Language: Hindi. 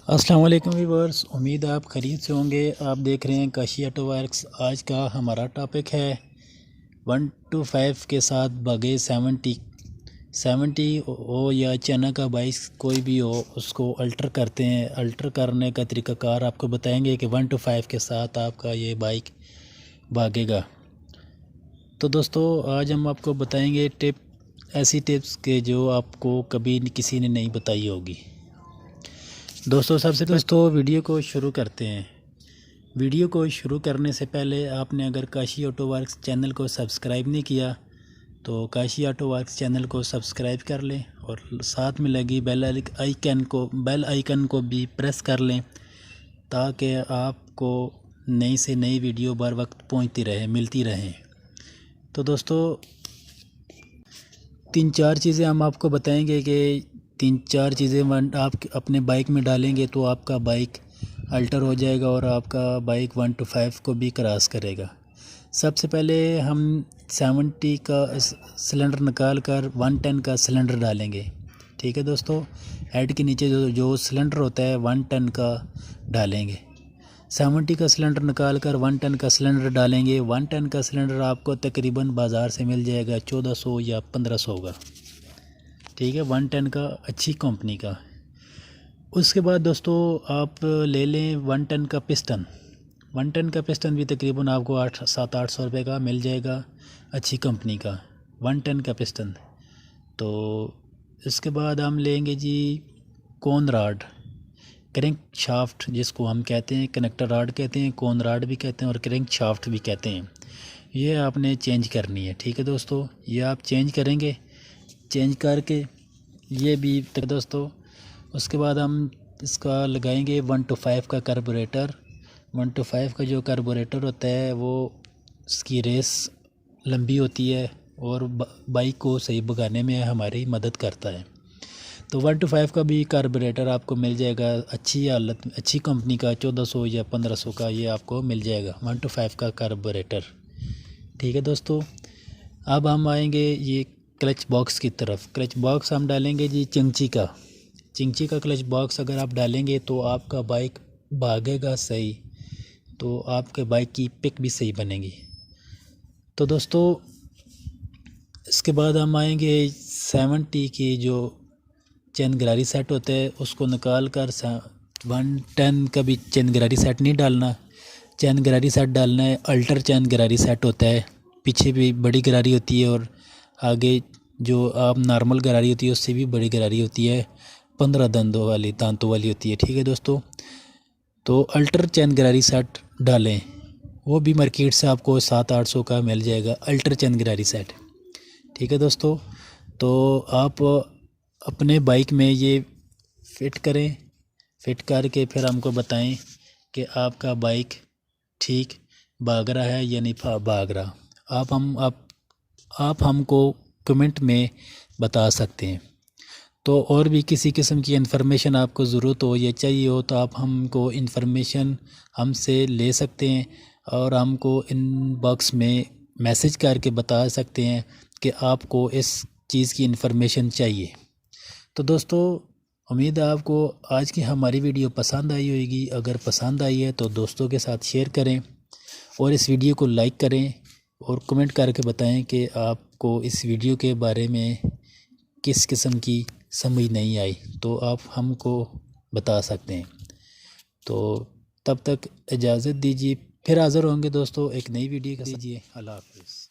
अस्सलाम वालेकुम व्यूअर्स, उम्मीद आप खरीद से होंगे। आप देख रहे हैं काशी ऑटो वर्क्स। आज का हमारा टॉपिक है 125 के साथ बगे 70 हो या चना का बाइक कोई भी हो, उसको अल्टर करते हैं। अल्टर करने का तरीक़ाकार आपको बताएंगे कि 125 के साथ आपका ये बाइक भागेगा। तो दोस्तों, आज हम आपको बताएंगे ऐसी टिप्स के जो आपको कभी किसी ने नहीं बताई होगी। दोस्तों, सबसे पहले वीडियो को शुरू करते हैं। वीडियो को शुरू करने से पहले आपने अगर काशी ऑटो वर्क्स चैनल को सब्सक्राइब नहीं किया तो काशी ऑटो वर्क्स चैनल को सब्सक्राइब कर लें और साथ में लगी बेल आइकन को भी प्रेस कर लें, ताकि आपको नई से नई वीडियो बर वक्त मिलती रहे। तो दोस्तों, 3-4 चीज़ें हम आपको बताएंगे कि 3-4 चीज़ें आप अपने बाइक में डालेंगे तो आपका बाइक अल्टर हो जाएगा और आपका बाइक 125 को भी क्रॉस करेगा। सबसे पहले हम 70 का सिलेंडर निकाल कर 110 का सिलेंडर डालेंगे। ठीक है दोस्तों, हेड के नीचे जो सिलेंडर होता है 110 का डालेंगे। 70 का सिलेंडर निकाल कर 110 का सिलेंडर डालेंगे। 110 का सिलेंडर आपको तकरीबन बाज़ार से मिल जाएगा 1400 या 1500 का। ठीक है, 110 का अच्छी कंपनी का। उसके बाद दोस्तों, आप ले लें 110 का पिस्टन। 110 का पिस्टन भी तकरीबन आपको 700-800 रुपये का मिल जाएगा, अच्छी कंपनी का 110 का पिस्टन। तो इसके बाद हम लेंगे जी कोन राड, क्रैंक शाफ्ट जिसको हम कहते हैं, कनेक्टर राड कहते हैं, कोन राड भी कहते हैं और क्रैंक शाफ्ट भी कहते हैं। ये आपने चेंज करनी है। ठीक है दोस्तों, ये आप चेंज करेंगे। चेंज करके ये भी तक दोस्तों, उसके बाद हम इसका लगाएंगे 125 का कार्बोरेटर। 125 का जो कार्बोरेटर होता है वो उसकी रेस लंबी होती है और बाइक को सही भगाने में हमारी मदद करता है। तो 125 का भी कार्बोरेटर आपको मिल जाएगा अच्छी हालत में, अच्छी कंपनी का 1400 या 1500 का ये आपको मिल जाएगा 125 का कार्बोरेटर। ठीक है दोस्तों, अब हम आएंगे ये क्लच बॉक्स की तरफ। क्लच बॉक्स हम डालेंगे जी चिंची का क्लच बॉक्स अगर आप डालेंगे तो आपका बाइक भागेगा सही, तो आपके बाइक की पिक भी सही बनेगी। तो दोस्तों, इसके बाद हम आएंगे 70 की जो चैन गरारी सेट होता है उसको निकाल कर 110 का भी चैन गरारी सेट नहीं डालना, चैन गरारी सेट डालना है। अल्टर चैन गरारी सेट होता है, पीछे भी बड़ी गरारी होती है और आगे जो आप नॉर्मल गरारी होती है उससे भी बड़ी गरारी होती है, 15 दांतों वाली होती है। ठीक है दोस्तों, तो अल्टर चैन गरारी सेट डालें, वो भी मार्केट से आपको 700-800 का मिल जाएगा, अल्टर चैन गरारी सेट। ठीक है दोस्तों, तो आप अपने बाइक में ये फिट करें। फिट करके फिर हमको बताएं कि आपका बाइक ठीक भाग रहा है या नहीं भाग रहा। आप हमको कमेंट में बता सकते हैं। तो और भी किसी किस्म की इन्फॉर्मेशन आपको ज़रूरत हो या चाहिए हो तो आप हमको इन्फॉर्मेशन हमसे ले सकते हैं और हमको इनबॉक्स में मैसेज करके बता सकते हैं कि आपको इस चीज़ की इन्फॉर्मेशन चाहिए। तो दोस्तों, उम्मीद है आपको आज की हमारी वीडियो पसंद आई होगी। अगर पसंद आई है तो दोस्तों के साथ शेयर करें और इस वीडियो को लाइक करें और कमेंट करके बताएं कि आपको इस वीडियो के बारे में किस किस्म की समझ नहीं आई, तो आप हमको बता सकते हैं। तो तब तक इजाज़त दीजिए, फिर हाज़िर होंगे दोस्तों एक नई वीडियो के साथ। दीजिए, अल्लाह हाफ़िज़।